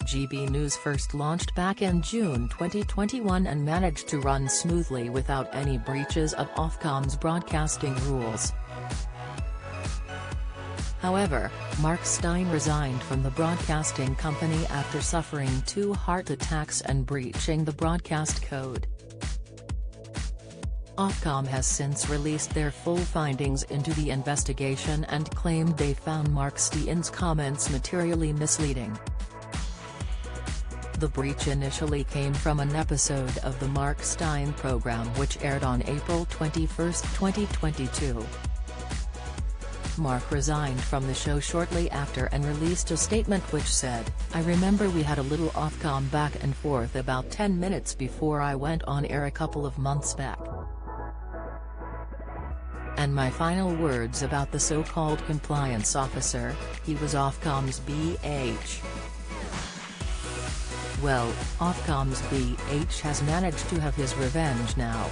GB News first launched back in June 2021 and managed to run smoothly without any breaches of Ofcom's broadcasting rules. However, Mark Steyn resigned from the broadcasting company after suffering 2 heart attacks and breaching the broadcast code. Ofcom has since released their full findings into the investigation and claimed they found Mark Steyn's comments materially misleading. The breach initially came from an episode of the Mark Steyn program which aired on April 21, 2022. Mark resigned from the show shortly after and released a statement which said, "I remember we had a little Ofcom back and forth about 10 minutes before I went on air a couple of months back. And my final words about the so-called compliance officer, he was Ofcom's BH. Well, Ofcom's BH has managed to have his revenge now.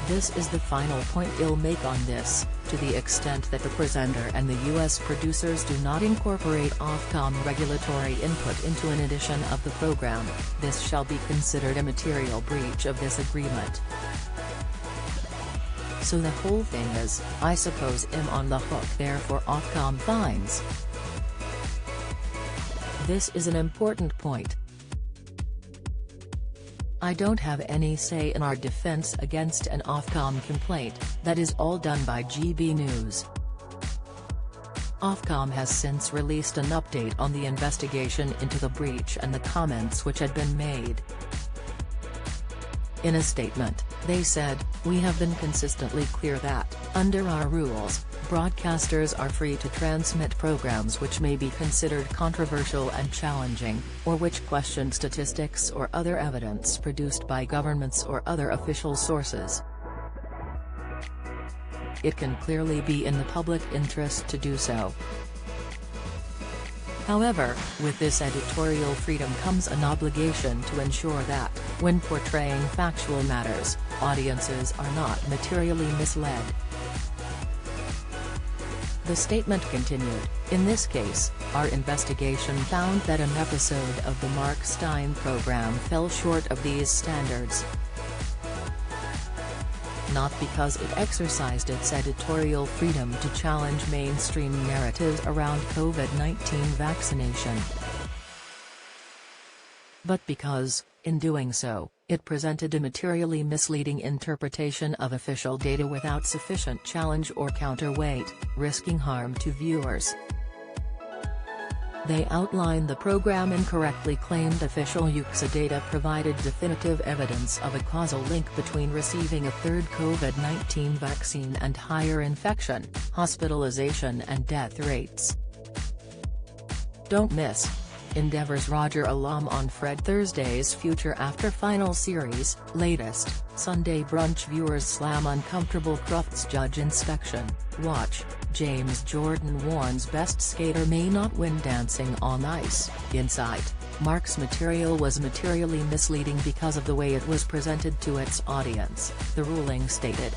This is the final point I'll make on this, to the extent that the presenter and the US producers do not incorporate Ofcom regulatory input into an edition of the program, this shall be considered a material breach of this agreement. So the whole thing is, I suppose I'm on the hook there for Ofcom fines. This is an important point. I don't have any say in our defense against an Ofcom complaint, that is all done by GB News." Ofcom has since released an update on the investigation into the breach and the comments which had been made. In a statement, they said, "We have been consistently clear that, under our rules, broadcasters are free to transmit programs which may be considered controversial and challenging, or which question statistics or other evidence produced by governments or other official sources. It can clearly be in the public interest to do so. However, with this editorial freedom comes an obligation to ensure that, when portraying factual matters, audiences are not materially misled." The statement continued, "In this case, our investigation found that an episode of the Mark Steyn program fell short of these standards. Not because it exercised its editorial freedom to challenge mainstream narratives around COVID-19 vaccination, but because, in doing so, it presented a materially misleading interpretation of official data without sufficient challenge or counterweight, risking harm to viewers." They outlined the program incorrectly claimed official UXA data provided definitive evidence of a causal link between receiving a third COVID-19 vaccine and higher infection, hospitalization and death rates. Don't miss Endeavour's Roger Allam on Fred Thursday's Future After Final Series, latest, Sunday brunch viewers slam uncomfortable Crufts judge inspection, watch, James Jordan warns best skater may not win dancing on ice, insight, Mark's material was materially misleading because of the way it was presented to its audience, the ruling stated.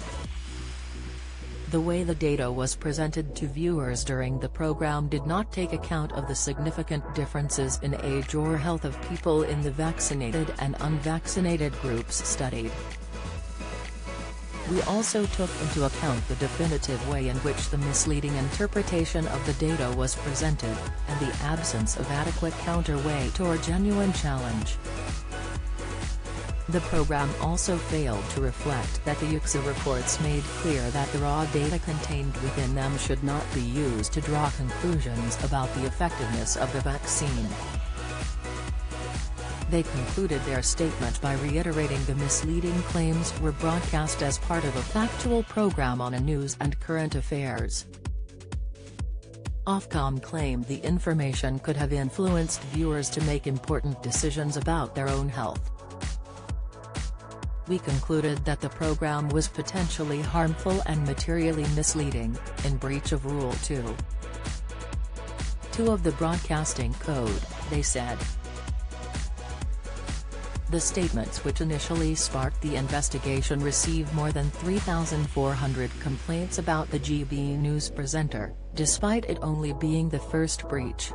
The way the data was presented to viewers during the program did not take account of the significant differences in age or health of people in the vaccinated and unvaccinated groups studied. We also took into account the definitive way in which the misleading interpretation of the data was presented, and the absence of adequate counterweight or genuine challenge. The program also failed to reflect that the UXA reports made clear that the raw data contained within them should not be used to draw conclusions about the effectiveness of the vaccine. They concluded their statement by reiterating the misleading claims were broadcast as part of a factual program on a news and current affairs. Ofcom claimed the information could have influenced viewers to make important decisions about their own health. We concluded that the program was potentially harmful and materially misleading, in breach of Rule 2 of the Broadcasting Code, they said. The statements which initially sparked the investigation received more than 3,400 complaints about the GB News presenter, despite it only being the first breach.